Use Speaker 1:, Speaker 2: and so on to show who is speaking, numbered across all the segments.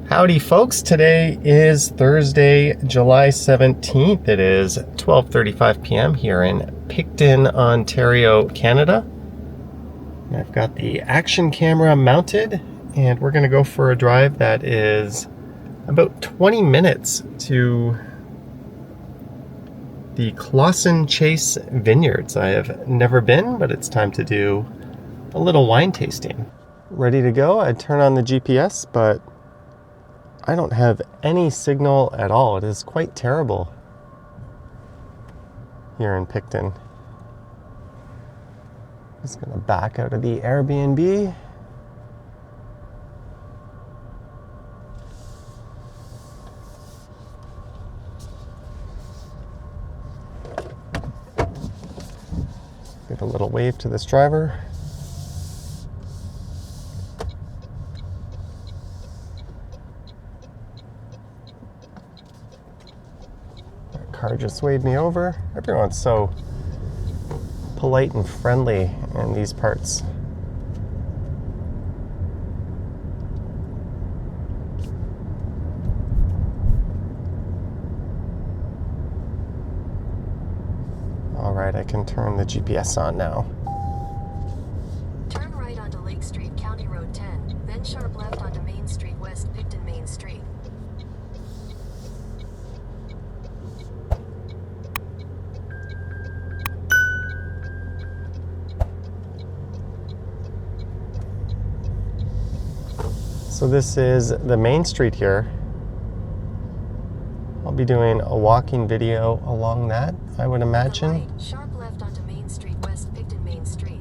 Speaker 1: Howdy folks, today is Thursday, July 17th. It is 12:35 p.m. here in Picton, Ontario, Canada. I've got the action camera mounted and we're going to go for a drive that is about 20 minutes to the Closson Chase Vineyards. I have never been, but it's time to do a little wine tasting. Ready to go. I turn on the GPS, but I don't have any signal at all. It is quite terrible here in Picton. Just gonna back out of the Airbnb. Give a little wave to this driver. Car just waved me over. Everyone's so polite and friendly in these parts. All right, I can turn the GPS on now.
Speaker 2: Turn right onto Lake Street, County Road 10, then sharp left onto Main Street West, Picton, Main Street.
Speaker 1: So this is the main street here. I'll be doing a walking video along that, I would imagine.
Speaker 2: Right, sharp left onto Main Street West, Picton, Main Street.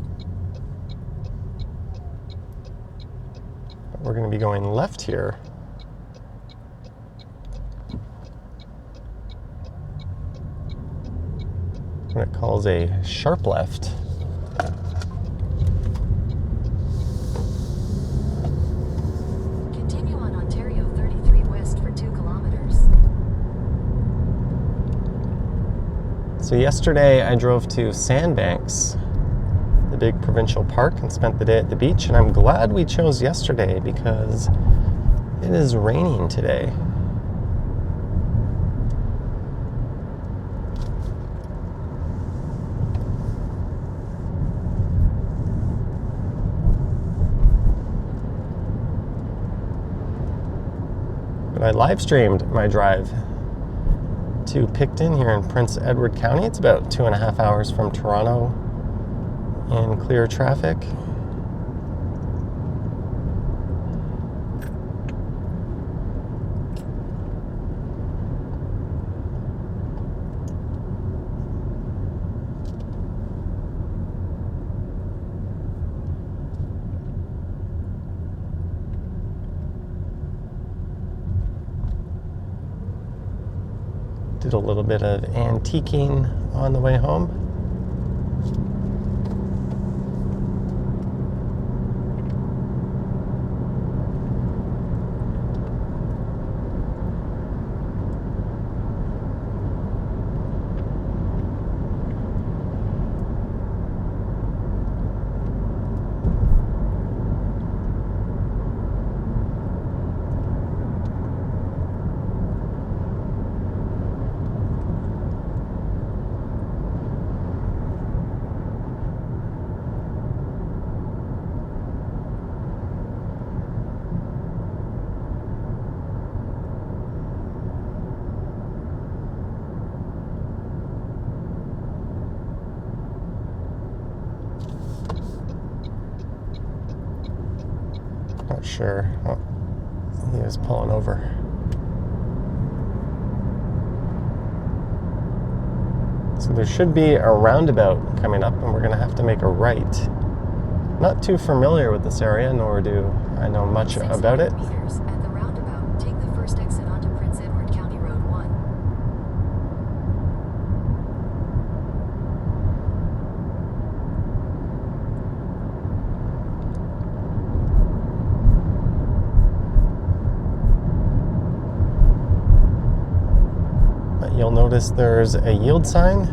Speaker 1: But we're going to be going left here. What it calls a sharp left. So yesterday I drove to Sandbanks, the big provincial park, and spent the day at the beach, and I'm glad we chose yesterday because it is raining today. But I live streamed my drive to Picton here in Prince Edward County. It's about 2.5 hours from Toronto in clear traffic. Did a little bit of antiquing on the way home. Not sure. Oh, he was pulling over. So there should be a roundabout coming up, and we're going to have to make a right. Not too familiar with this area, nor do I know much about it.
Speaker 2: Meters at the roundabout, take the first exit onto Prince Edward County Road 1.
Speaker 1: You'll notice there's a yield sign,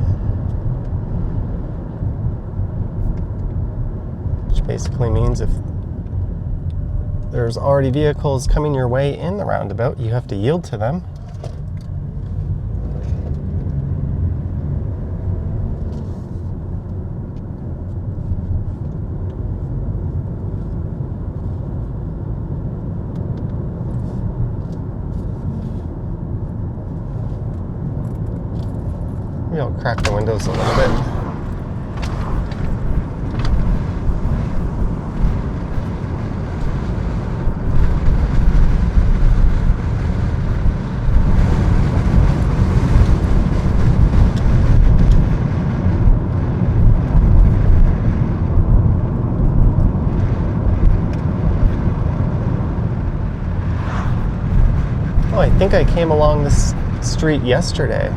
Speaker 1: which basically means if there's already vehicles coming your way in the roundabout. You have to yield to them. Maybe I'll crack the windows a little bit. Oh, I think I came along this street yesterday.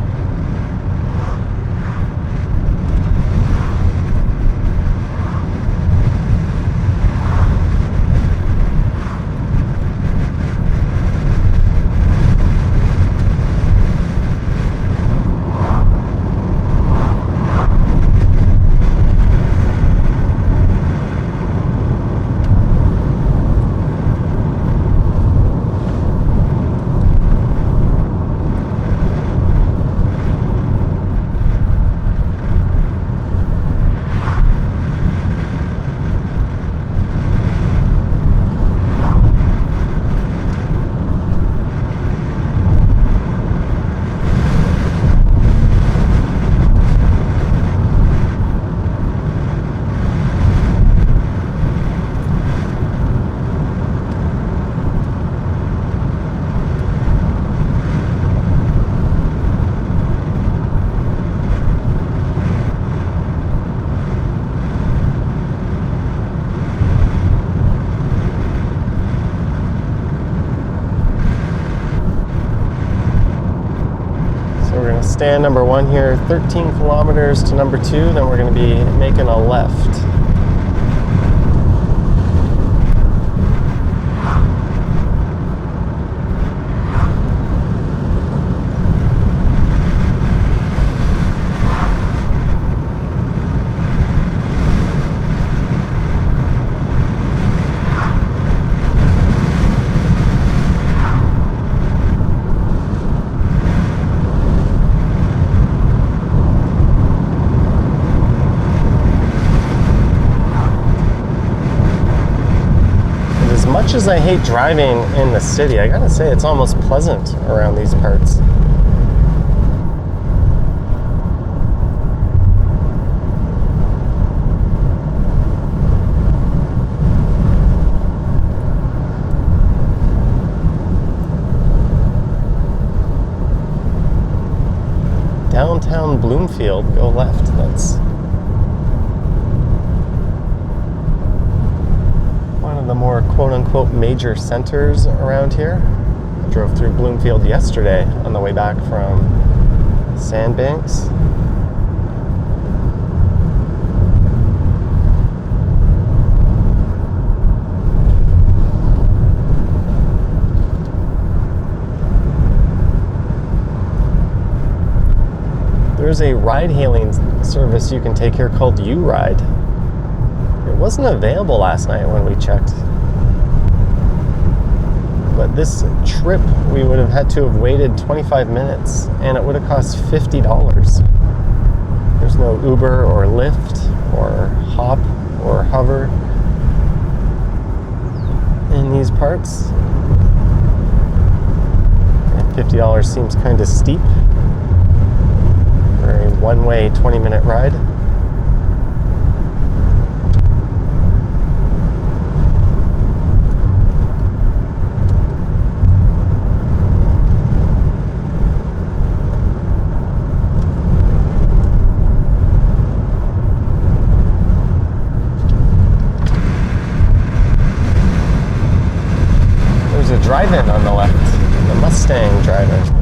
Speaker 1: Stand number 1 here, 13 kilometers to number 2, then we're going to be making a left. As much as I hate driving in the city, I gotta say it's almost pleasant around these parts. Downtown Bloomfield, go left. That's the more quote-unquote major centers around here. I drove through Bloomfield yesterday on the way back from Sandbanks. There's a ride-hailing service you can take here called U-Ride. It wasn't available last night when we checked. But this trip, we would have had to have waited 25 minutes, and it would have cost $50. There's no Uber or Lyft or Hop or Hover in these parts. And $50 seems kind of steep for a one-way 20-minute ride. Drive-in on the left, the Mustang drive-in.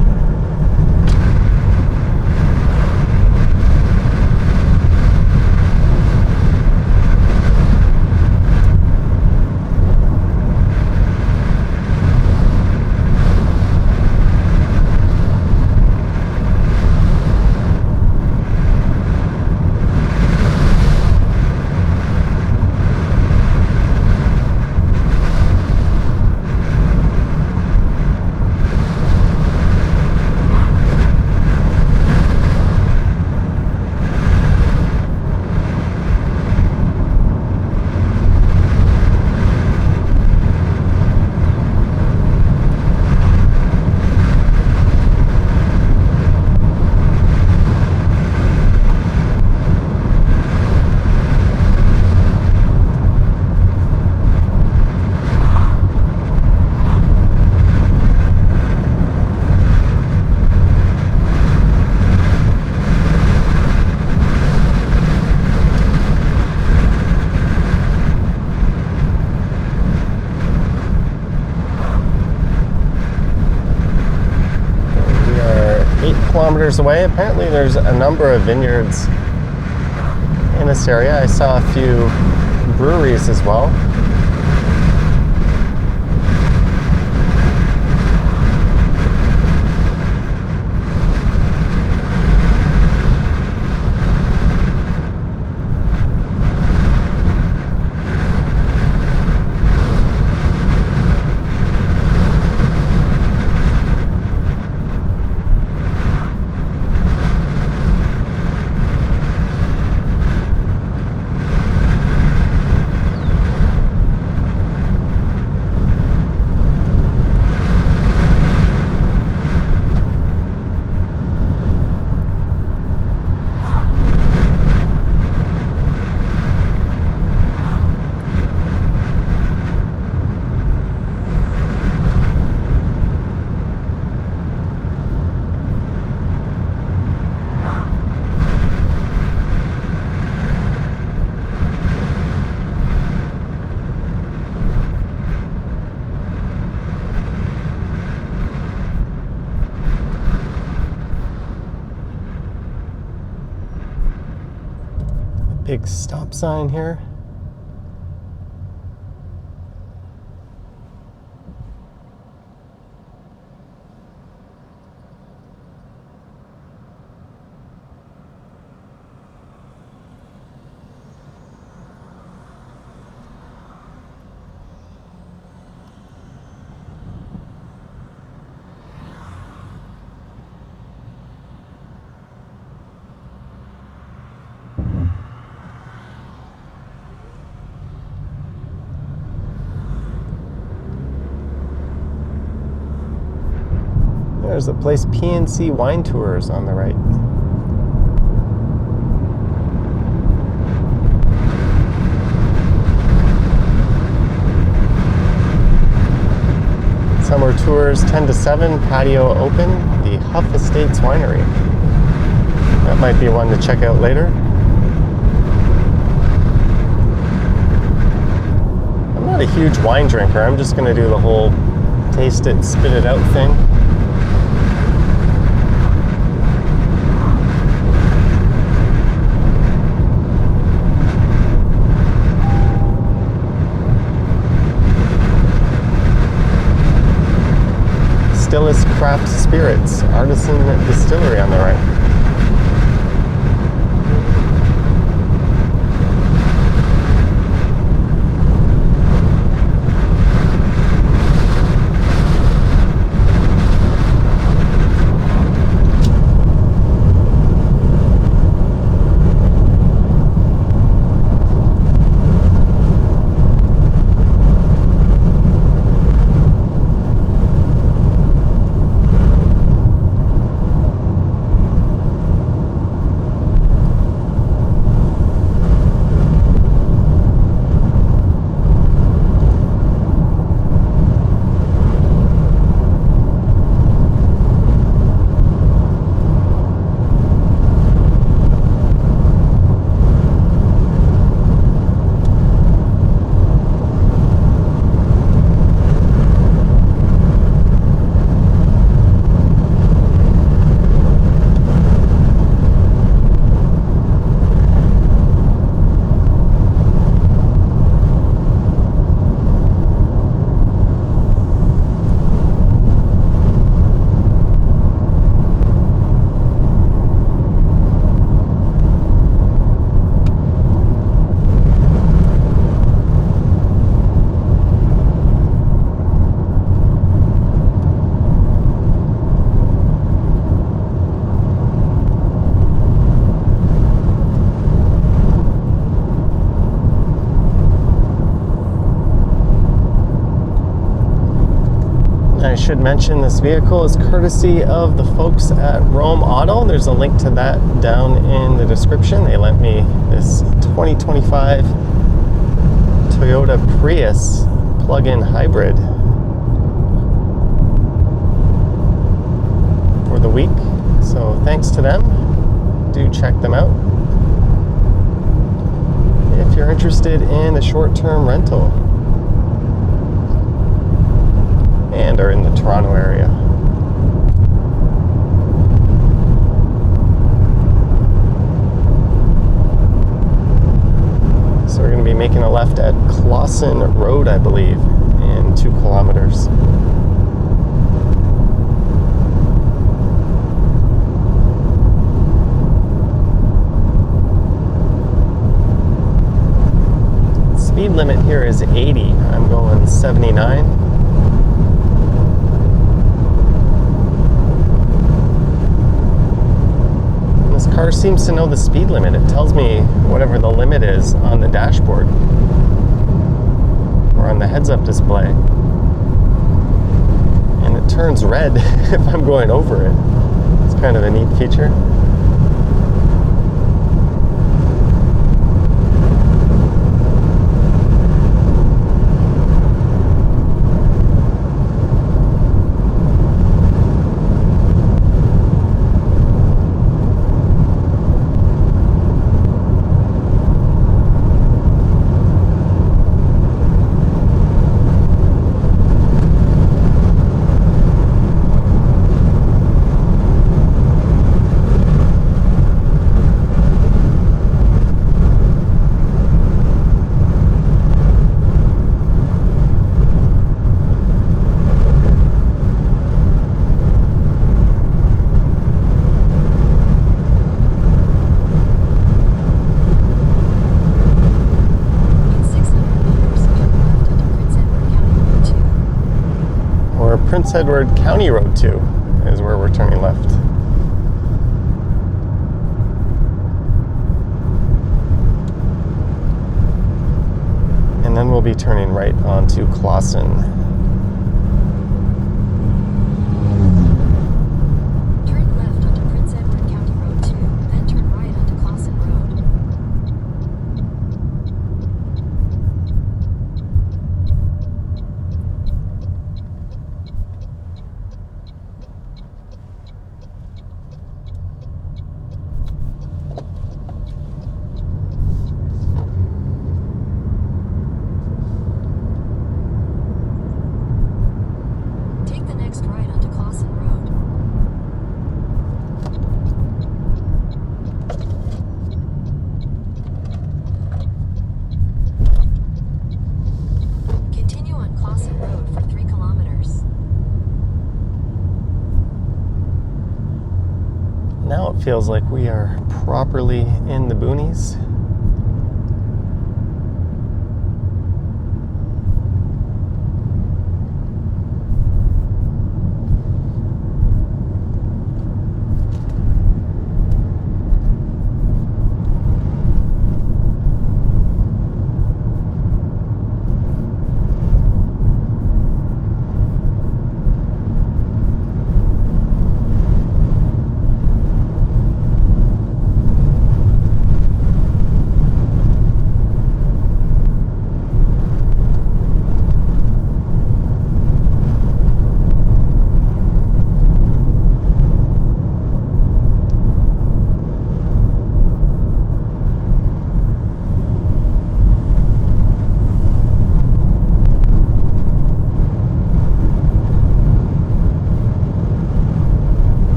Speaker 1: kilometers away. Apparently there's a number of vineyards in this area. I saw a few breweries as well. Big stop sign here. There's the place PEC Wine Tours on the right. Summer tours 10 to 7, patio open, the Huff Estates Winery. That might be one to check out later. I'm not a huge wine drinker. I'm just going to do the whole taste it, spit it out thing. Stillis Craft Spirits, Artisan Distillery on the right. I should mention this vehicle is courtesy of the folks at Rome Auto. There's a link to that down in the description. They lent me this 2025 Toyota Prius plug-in hybrid for the week. So thanks to them. Do check them out if you're interested in a short-term rental and are in the Toronto area. road, I believe, in 2 kilometers. Speed limit here is 80. I'm going 79. This car seems to know the speed limit. It tells me whatever the limit is on the dashboard or on the heads-up display. And it turns red if I'm going over it. It's kind of a neat feature. Prince Edward County Road 2 is where we're turning left. And then we'll be turning right onto Closson.
Speaker 2: Turn left onto Prince Edward County Road 2, then turn right onto Closson Road. Right onto Closson Road. Continue on Closson Road for 3 kilometers.
Speaker 1: Now it feels like we are properly in the boonies.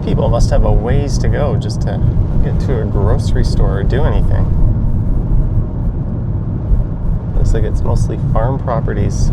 Speaker 1: People must have a ways to go just to get to a grocery store or do anything. Looks like it's mostly farm properties.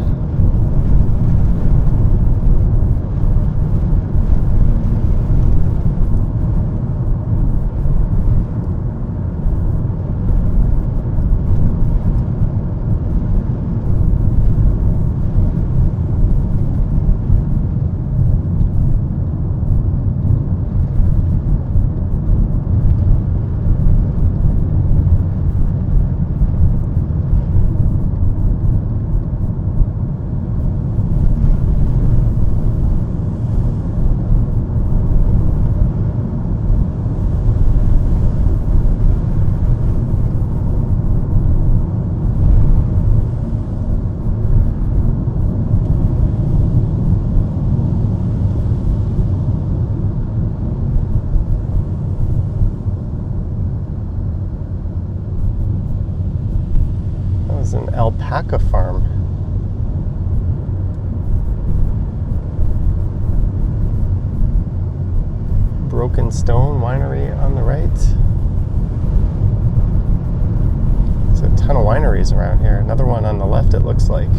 Speaker 1: farm. Broken Stone Winery on the right. There's a ton of wineries around here. Another one on the left, it looks like.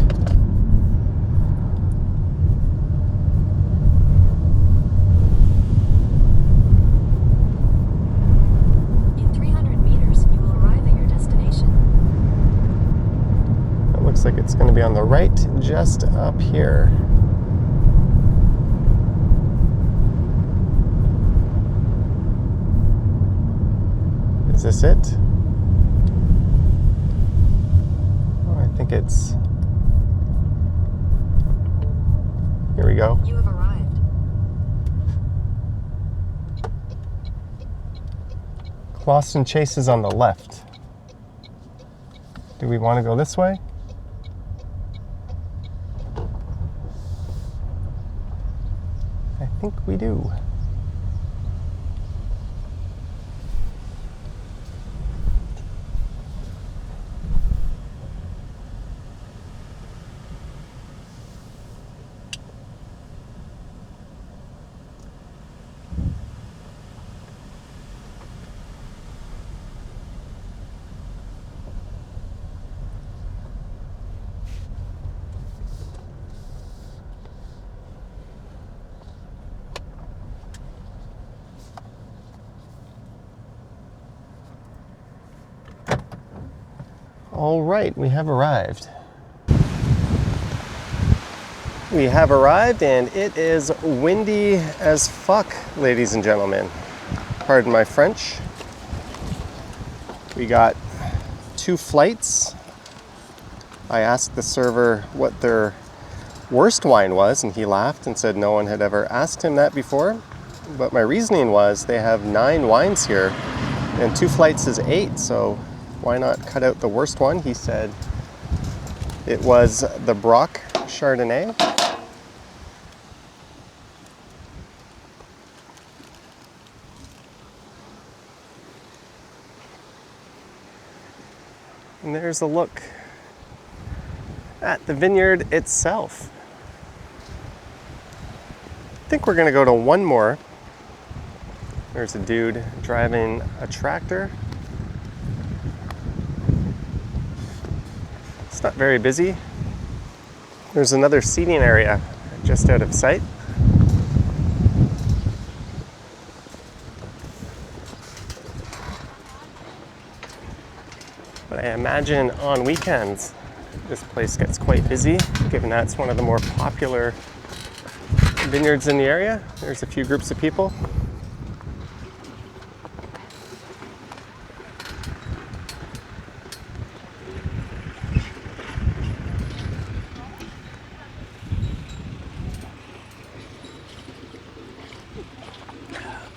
Speaker 2: In 300 meters, you will arrive at your destination.
Speaker 1: It looks like it's going to be on the right, just up here. Is this it? Oh, I think it's... Here we go.
Speaker 2: You have arrived.
Speaker 1: Closson Chase is on the left. Do we want to go this way? I think we do. All right, we have arrived. We have arrived and it is windy as fuck, ladies and gentlemen. Pardon my French. We got 2 flights. I asked the server what their worst wine was and he laughed and said no one had ever asked him that before. But my reasoning was they have 9 wines here and 2 flights is 8, so why not cut out the worst one? He said it was the Brock Chardonnay. And there's a look at the vineyard itself. I think we're gonna go to one more. There's a dude driving a tractor. It's not very busy. There's another seating area just out of sight. But I imagine on weekends, this place gets quite busy, given that's one of the more popular vineyards in the area. There's a few groups of people.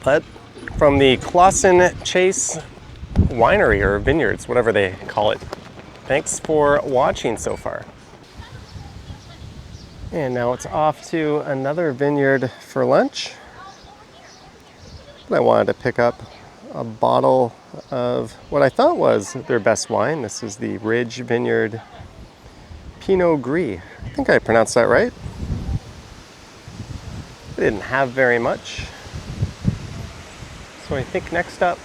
Speaker 1: But from the Closson Chase Winery or Vineyards, whatever they call it. Thanks for watching so far. And now it's off to another vineyard for lunch. But I wanted to pick up a bottle of what I thought was their best wine. This is the Ridge Vineyard Pinot Gris. I think I pronounced that right. They didn't have very much. So I think next up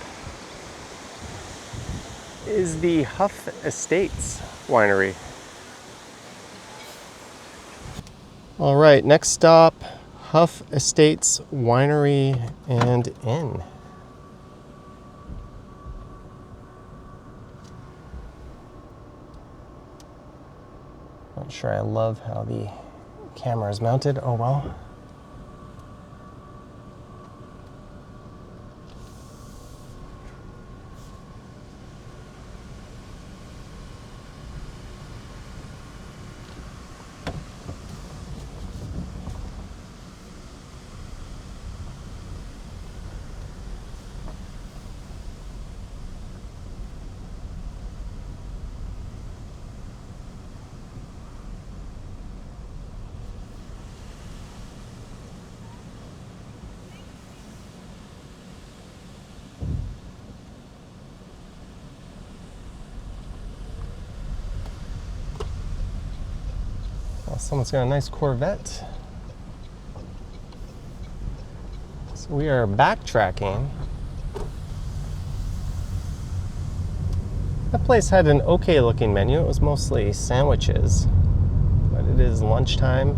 Speaker 1: is the Huff Estates Winery. All right, next stop, Huff Estates Winery and Inn. Not sure I love how the camera is mounted. Oh well. Oh, someone's got a nice Corvette. So we are backtracking. That place had an okay looking menu. It was mostly sandwiches, but it is lunchtime.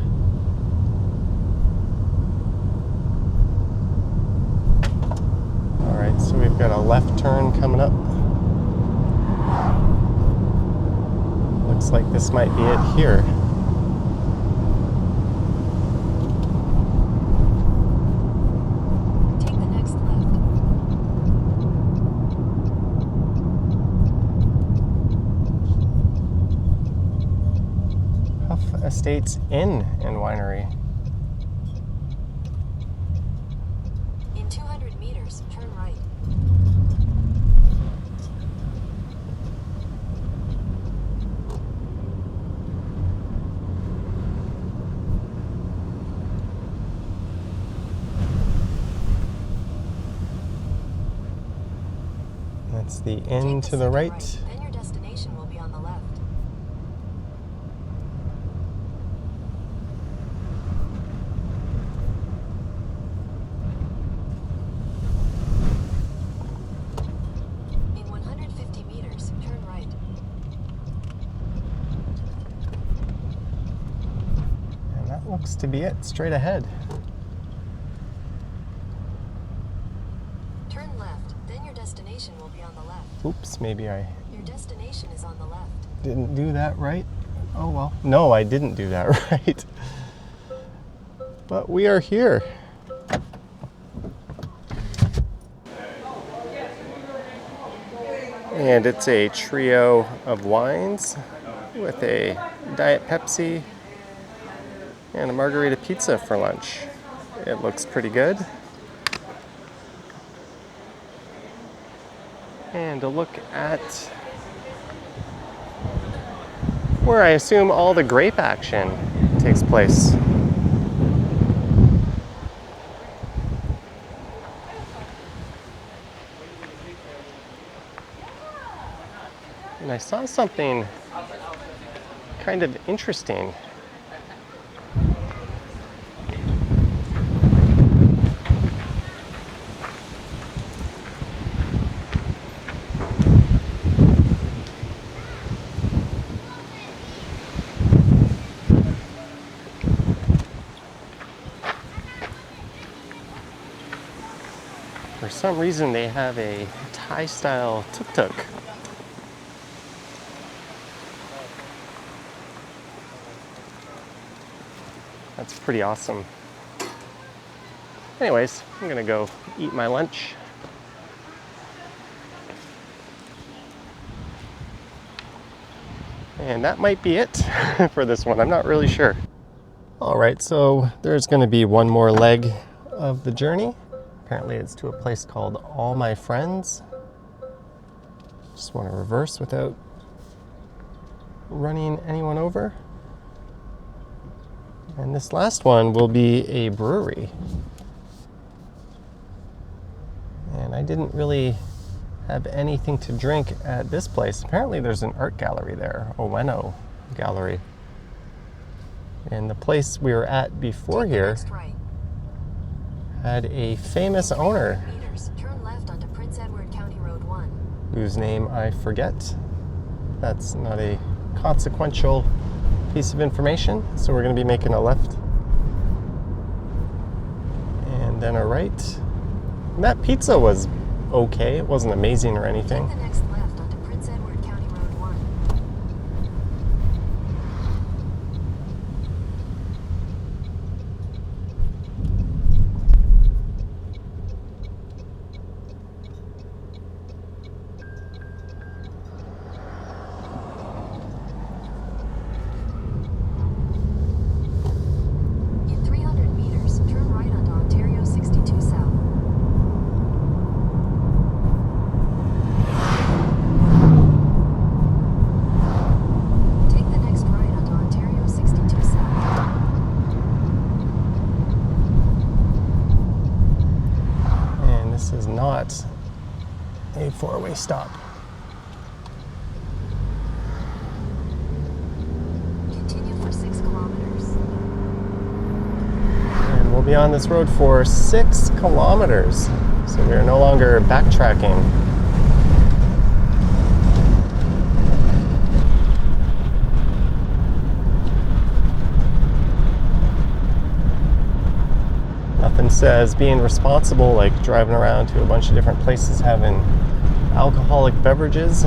Speaker 1: All right, so we've got a left turn coming up. Looks like this might be it here.
Speaker 2: Take the next left.
Speaker 1: Huff Estates Inn and Winery.
Speaker 2: In 200 meters, turn right.
Speaker 1: That's the inn to the right.
Speaker 2: Then your destination will be on the left. In 150 meters, turn right.
Speaker 1: And that looks to be it, straight ahead.
Speaker 2: Turn left, then your destination will be on the left.
Speaker 1: Oops, maybe I
Speaker 2: Your destination is on the left.
Speaker 1: didn't do that right. Oh well. No, I didn't do that right. But we are here. And it's a trio of wines with a Diet Pepsi and a margarita pizza for lunch. It looks pretty good. And a look at where I assume all the grape action takes place. And I saw something kind of interesting. For some reason, they have a Thai-style tuk-tuk. That's pretty awesome. Anyways, I'm gonna go eat my lunch. And that might be it for this one. I'm not really sure. All right, so there's gonna be one more leg of the journey. Apparently it's to a place called All My Friends. Just want to reverse without running anyone over. And this last one will be a brewery. And I didn't really have anything to drink at this place. Apparently there's an art gallery there, Ueno Gallery. And the place we were at before here
Speaker 2: Next right.
Speaker 1: had a famous owner
Speaker 2: Meters, turn left onto Prince Edward County Road 1.
Speaker 1: whose name I forget. That's not a consequential piece of information. So we're going to be making a left and then a right. And that pizza was okay. It wasn't amazing or anything.
Speaker 2: Take the next left onto Prince Edward County Road 1. In 300 meters, turn right onto Ontario 62 South. Take the next right onto Ontario 62 South.
Speaker 1: And this is not a four-way stop.
Speaker 2: Continue for 6 kilometers.
Speaker 1: We'll be on this road for 6 kilometers, so we are no longer backtracking. Nothing says being responsible like driving around to a bunch of different places having alcoholic beverages.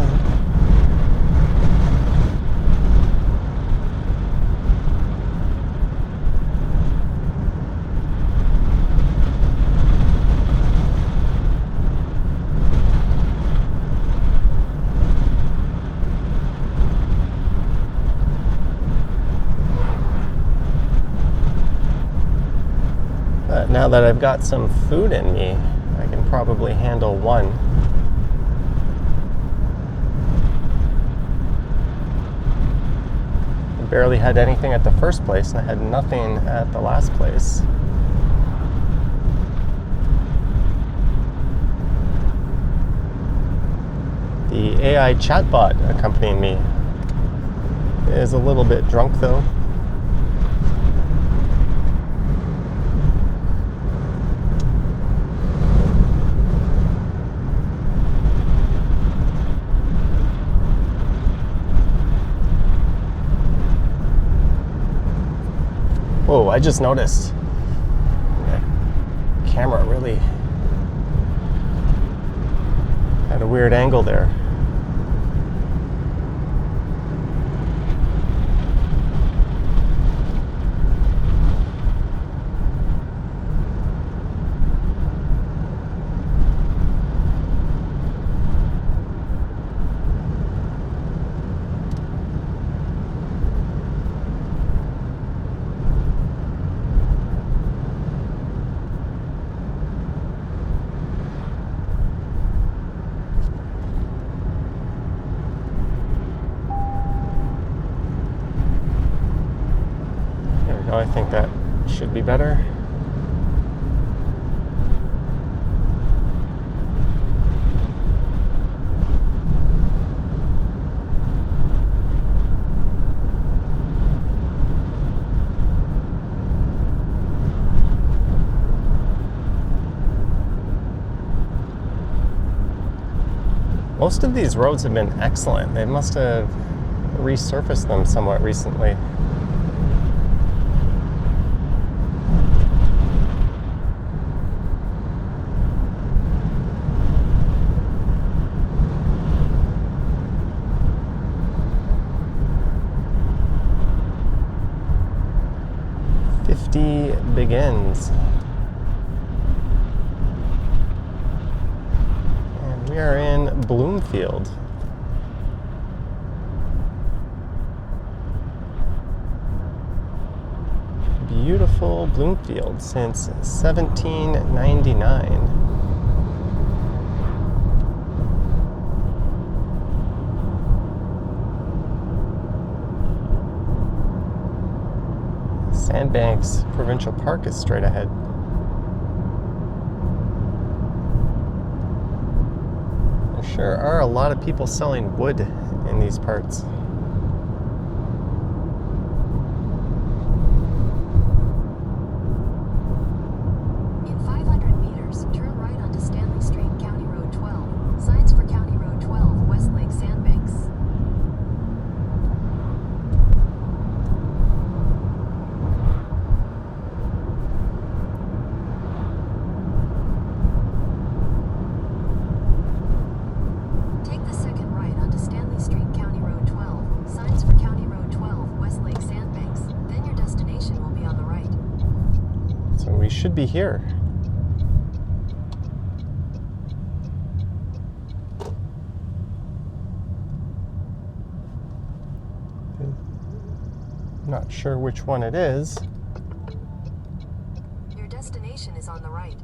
Speaker 1: Now that I've got some food in me, I can probably handle one. I barely had anything at the first place, and I had nothing at the last place. The AI chatbot accompanying me is a little bit drunk though. Whoa, I just noticed that camera really had a weird angle there. I think that should be better. Most of these roads have been excellent. They must have resurfaced them somewhat recently. Begins. And we are in Bloomfield. Beautiful Bloomfield since 1799. Sandbanks Provincial Park is straight ahead. There sure are a lot of people selling wood in these parts.
Speaker 2: In 500 meters, turn right onto Stanley Street, County Road 12. Signs for County Road 12, Westlake Sandbanks.
Speaker 1: Should be here. Not sure which one it is.
Speaker 2: Your destination is on the right.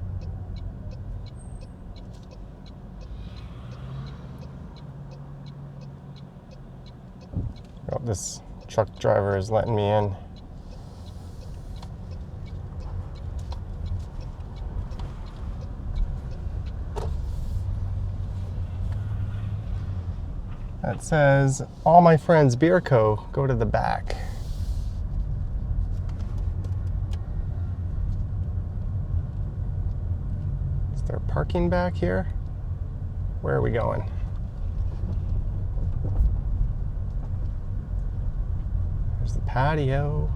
Speaker 1: Oh, this truck driver is letting me in. That says, all my friends Beer Co. go to the back. there parking back here? Where are we going? There's the patio.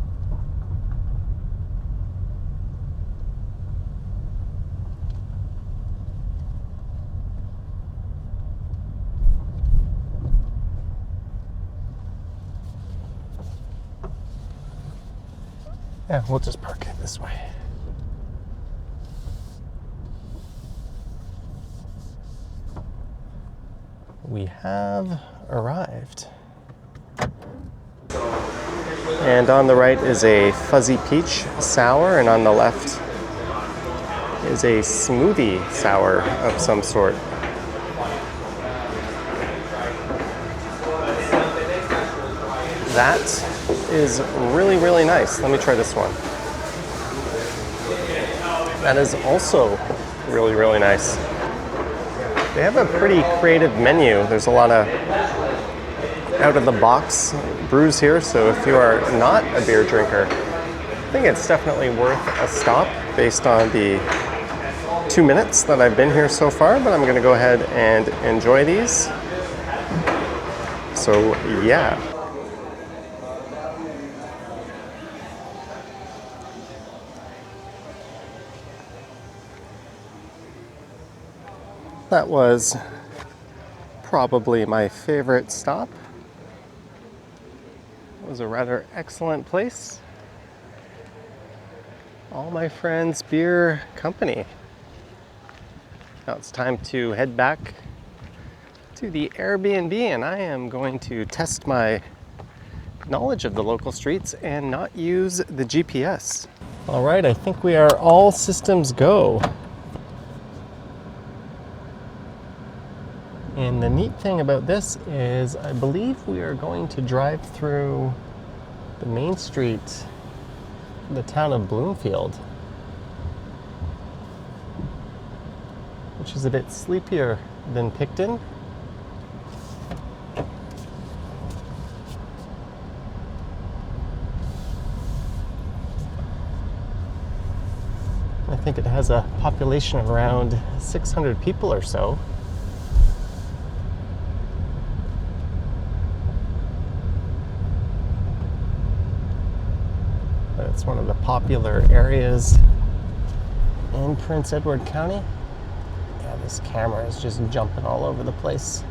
Speaker 1: Yeah, we'll just park it this way. We have arrived. And on the right is a fuzzy peach sour, and on the left is a smoothie sour of some sort. That is really, really nice. Let me try this one. That is also really, really nice. They have a pretty creative menu. There's a lot of out-of-the-box brews here, so if you are not a beer drinker, I think it's definitely worth a stop based on the 2 minutes that I've been here so far, but I'm going to go ahead and enjoy these. So, yeah. That was probably my favorite stop. It was a rather excellent place. All my friends' beer company. Now it's time to head back to the Airbnb, and I am going to test my knowledge of the local streets and not use the GPS. All right, I think we are all systems go. And the neat thing about this is I believe we are going to drive through the main street, the town of Bloomfield, which is a bit sleepier than Picton. I think it has a population of around 600 people or so. It's one of the popular areas in Prince Edward County. Yeah, this camera is just jumping all over the place.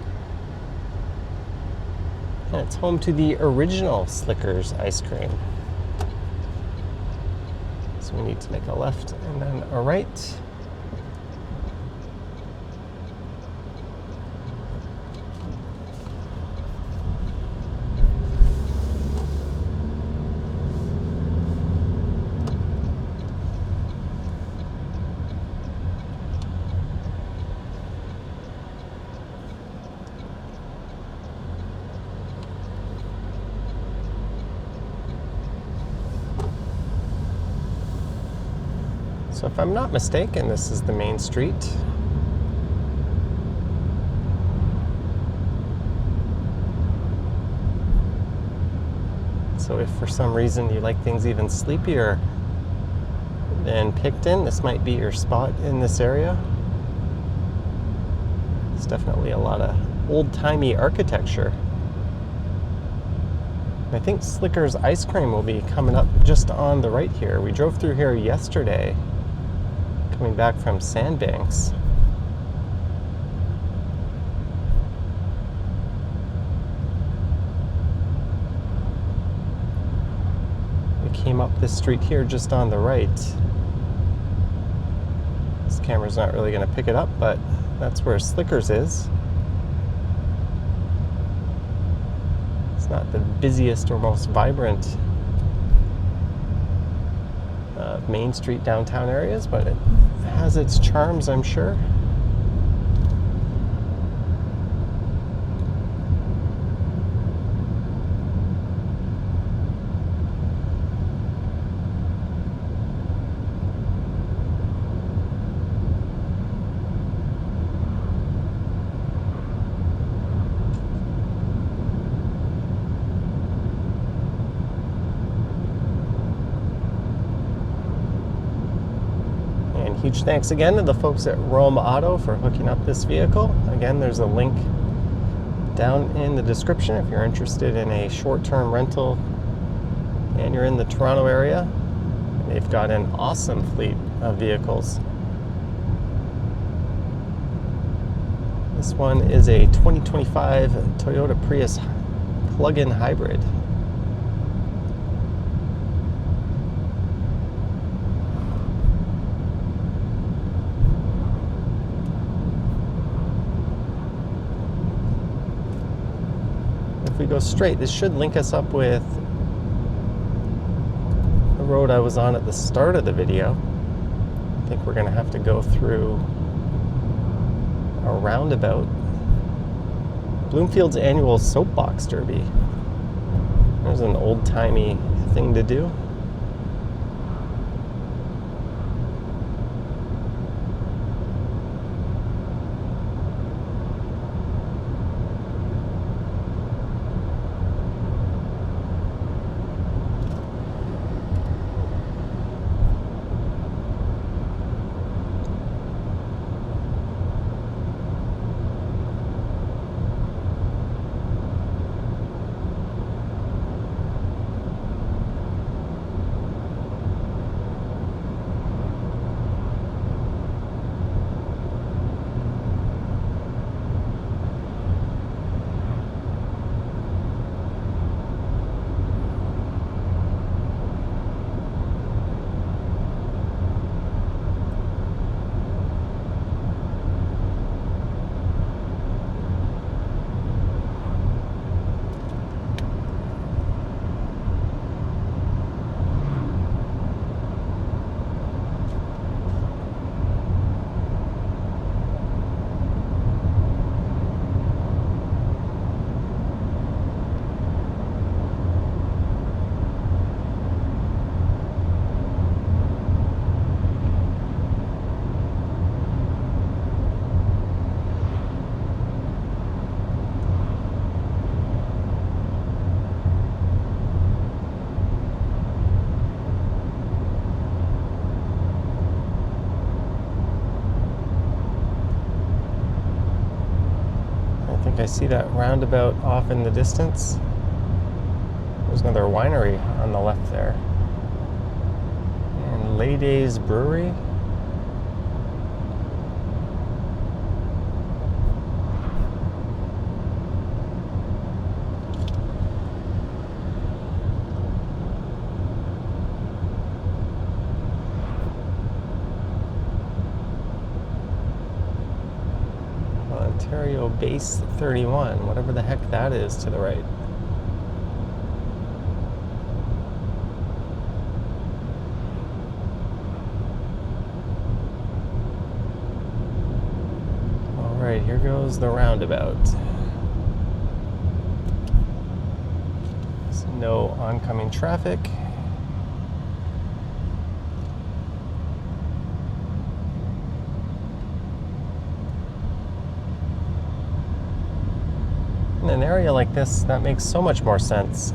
Speaker 1: And it's home to the original Slickers ice cream. So we need to make a left and then a right. So if I'm not mistaken, this is the main street. So if for some reason you like things even sleepier than Picton, this might be your spot in this area. It's definitely a lot of old-timey architecture. I think Slicker's ice cream will be coming up just on the right here. We drove through here yesterday, coming back from Sandbanks. We came up this street here just on the right. This camera's not really going to pick it up, but that's where Slicker's is. It's not the busiest or most vibrant Main Street downtown areas, but it has its charms, I'm sure. Huge thanks again to the folks at Rome Auto for hooking up this vehicle. Again, there's a link down in the description if you're interested in a short-term rental and you're in the Toronto area. They've got an awesome fleet of vehicles. This one is a 2025 Toyota Prius plug-in hybrid. If we go straight, this should link us up with the road I was on at the start of the video. I think we're going to have to go through a roundabout. Bloomfield's annual soapbox derby. There's an old-timey thing to do. I see that roundabout off in the distance. There's another winery on the left there. And Layday's Brewery. Ontario Base 31, whatever the heck that is to the right. All right, here goes the roundabout. There's no oncoming traffic. In an area like this, that makes so much more sense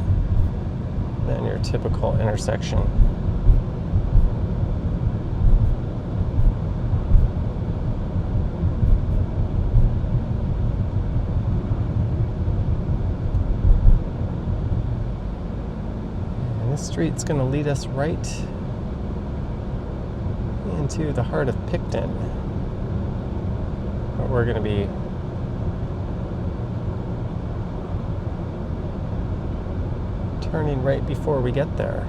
Speaker 1: than your typical intersection. And this street's going to lead us right into the heart of Picton, where we're going to be turning right before we get there.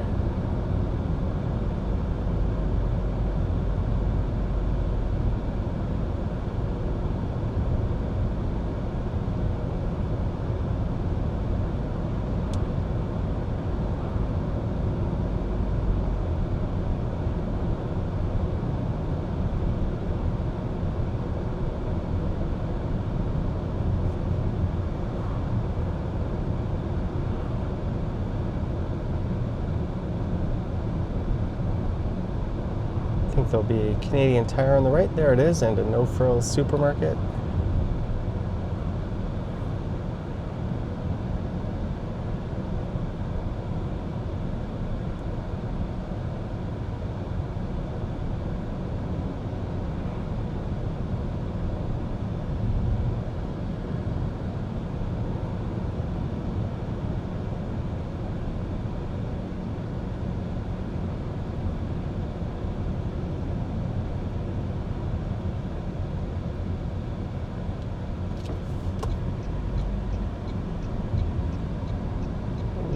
Speaker 1: I think there'll be a Canadian Tire on the right, there it is, and a No Frills supermarket.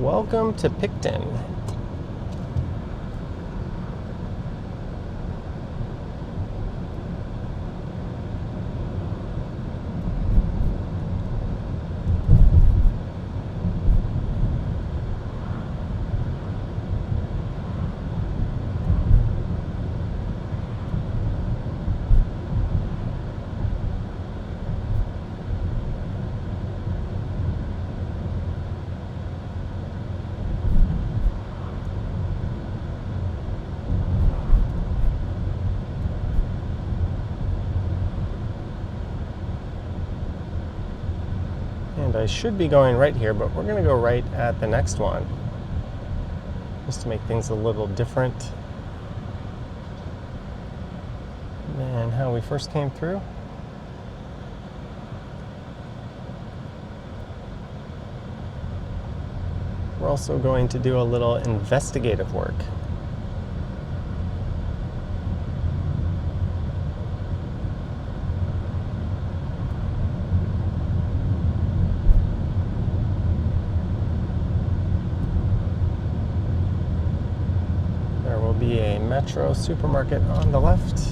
Speaker 1: Welcome to Picton. And I should be going right here, but we're going to go right at the next one, just to make things a little different than how we first came through. We're also going to do a little investigative work. There will be a Metro supermarket on the left.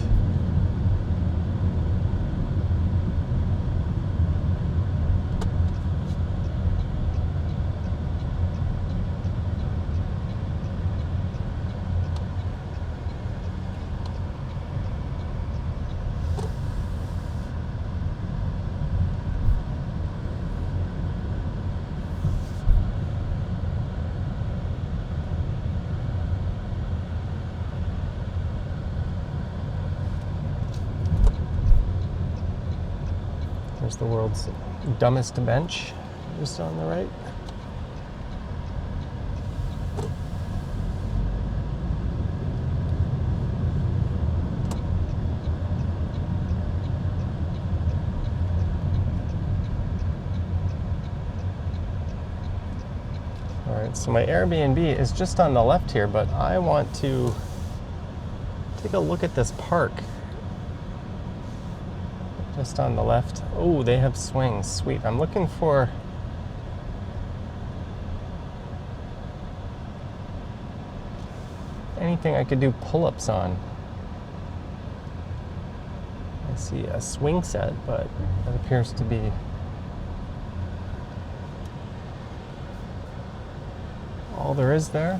Speaker 1: There's the world's dumbest bench, just on the right. All right, so my Airbnb is just on the left here, but I want to take a look at this park. Just on the left. Oh, they have swings. Sweet. I'm looking for anything I could do pull-ups on. I see a swing set, but that appears to be all there is there.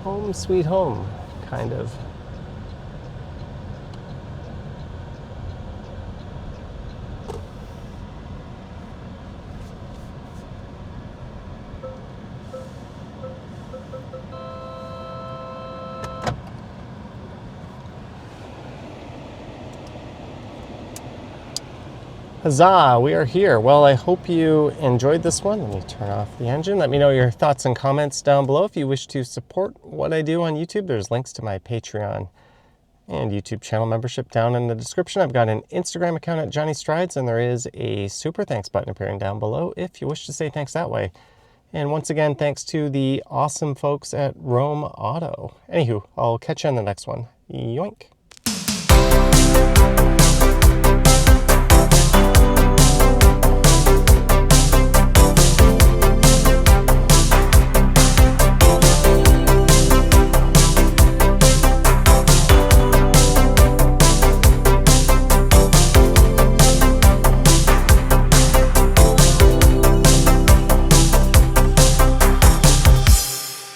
Speaker 1: Home sweet home, kind of. Huzzah, we are here. Well, I hope you enjoyed this one. Let me turn off the engine. Let me know your thoughts and comments down below. If you wish to support what I do on YouTube, there's links to my Patreon and YouTube channel membership down in the description. I've got an Instagram account at Johnny Strides, and there is a super thanks button appearing down below if you wish to say thanks that way. And once again, thanks to the awesome folks at Rome Auto. Anywho, I'll catch you on the next one. Yoink.